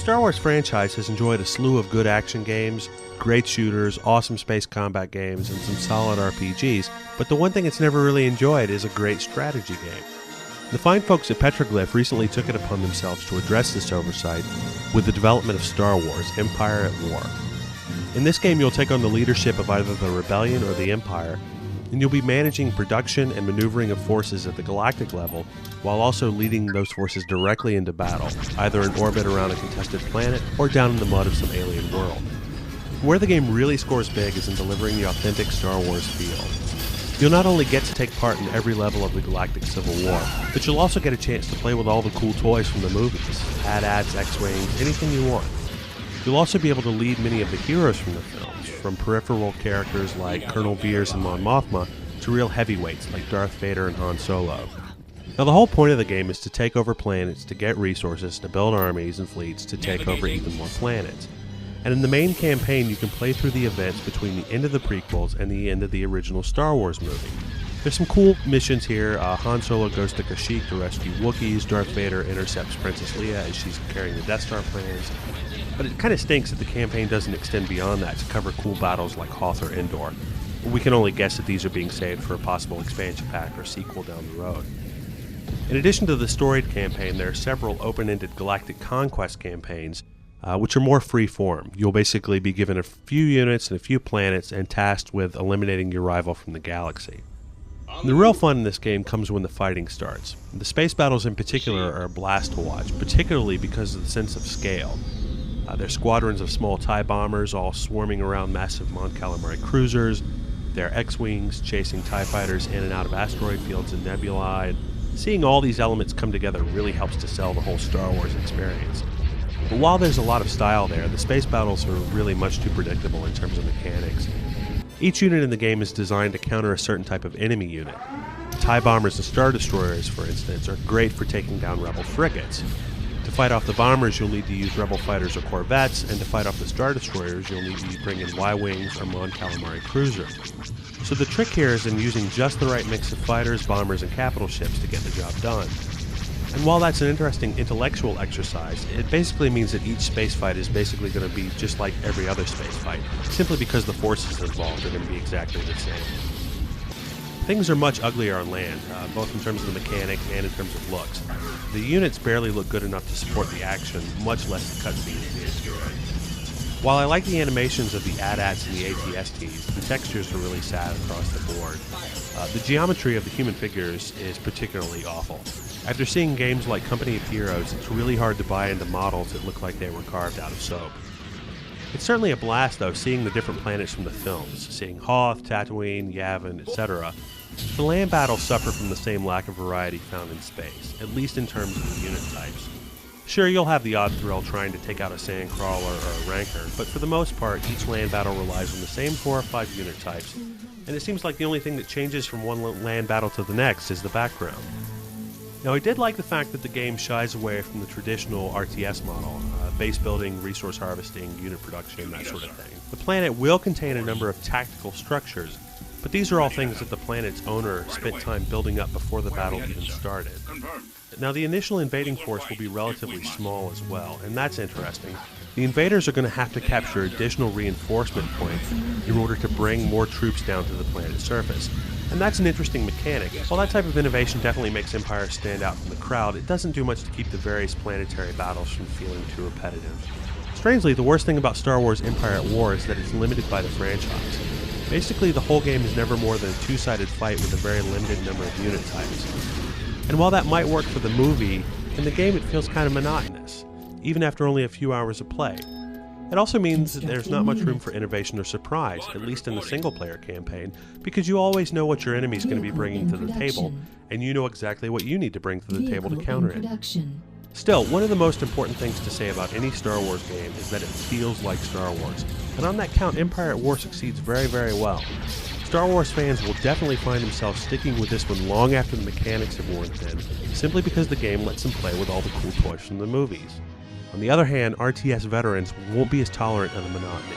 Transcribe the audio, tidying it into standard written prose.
Star Wars franchise has enjoyed a slew of good action games, great shooters, awesome space combat games, and some solid RPGs, but the one thing it's never really enjoyed is a great strategy game. The fine folks at Petroglyph recently took it upon themselves to address this oversight with the development of Star Wars: Empire at War. In this game, you'll take on the leadership of either the Rebellion or the Empire, and you'll be managing production and maneuvering of forces at the galactic level, while also leading those forces directly into battle, either in orbit around a contested planet or down in the mud of some alien world. Where the game really scores big is in delivering the authentic Star Wars feel. You'll not only get to take part in every level of the Galactic Civil War, but you'll also get a chance to play with all the cool toys from the movies, AT-ATs, X-Wings, anything you want. You'll also be able to lead many of the heroes from the films, from peripheral characters like Colonel Veers and Mon Mothma to real heavyweights like Darth Vader and Han Solo. Now the whole point of the game is to take over planets, to get resources, to build armies and fleets, to take over even more planets. And in the main campaign, you can play through the events between the end of the prequels and the end of the original Star Wars movie. There's some cool missions here. Han Solo goes to Kashyyyk to rescue Wookiees. Darth Vader intercepts Princess Leia as she's carrying the Death Star plans. But it kind of stinks that the campaign doesn't extend beyond that to cover cool battles like Hoth or Endor. We can only guess that these are being saved for a possible expansion pack or sequel down the road. In addition to the storied campaign, there are several open-ended Galactic Conquest campaigns, which are more free-form. You'll basically be given a few units and a few planets and tasked with eliminating your rival from the galaxy. The real fun in this game comes when the fighting starts. The space battles in particular are a blast to watch, particularly because of the sense of scale. There's squadrons of small TIE bombers all swarming around massive Mon Calamari cruisers. There are X-Wings chasing TIE fighters in and out of asteroid fields and nebulae. And seeing all these elements come together really helps to sell the whole Star Wars experience. But while there's a lot of style there, the space battles are really much too predictable in terms of mechanics. Each unit in the game is designed to counter a certain type of enemy unit. TIE bombers and Star Destroyers, for instance, are great for taking down Rebel frigates. To fight off the bombers, you'll need to use Rebel fighters or corvettes, and to fight off the Star Destroyers, you'll need to bring in Y-Wings or Mon Calamari cruisers. So the trick here is in using just the right mix of fighters, bombers, and capital ships to get the job done. And while that's an interesting intellectual exercise, it basically means that each space fight is basically going to be just like every other space fight, simply because the forces involved are going to be exactly the same. Things are much uglier on land, both in terms of the mechanics and in terms of looks. The units barely look good enough to support the action, much less the cutscenes being enjoyed. While I like the animations of the AT-ATs and the AT-STs, the textures are really sad across the board. The geometry of the human figures is particularly awful. After seeing games like Company of Heroes, it's really hard to buy into models that look like they were carved out of soap. It's certainly a blast, though, seeing the different planets from the films, seeing Hoth, Tatooine, Yavin, etc. The land battles suffer from the same lack of variety found in space, at least in terms of the unit types. Sure, you'll have the odd thrill trying to take out a Sandcrawler or a Rancor, but for the most part, each land battle relies on the same 4 or 5 unit types, and it seems like the only thing that changes from one land battle to the next is the background. Now, I did like the fact that the game shies away from the traditional RTS model, base building, resource harvesting, unit production, that sort of thing. The planet will contain a number of tactical structures, but these are all things that the planet's owner spent time building up before the battle even started. Now, the initial invading force will be relatively small as well, and that's interesting. The invaders are going to have to capture additional reinforcement points in order to bring more troops down to the planet's surface. And that's an interesting mechanic. While that type of innovation definitely makes Empire stand out from the crowd, it doesn't do much to keep the various planetary battles from feeling too repetitive. Strangely, the worst thing about Star Wars Empire at War is that it's limited by the franchise. Basically, the whole game is never more than a two-sided fight with a very limited number of unit types. And while that might work for the movie, in the game it feels kind of monotonous, even after only a few hours of play. It also means that there's not much room for innovation or surprise, at least in the single-player campaign, because you always know what your enemy's going to be bringing to the table, and you know exactly what you need to bring to the table to counter it. Still, one of the most important things to say about any Star Wars game is that it feels like Star Wars, and on that count, Empire at War succeeds very, very well. Star Wars fans will definitely find themselves sticking with this one long after the mechanics have worn thin, simply because the game lets them play with all the cool toys from the movies. On the other hand, RTS veterans won't be as tolerant of the monotony.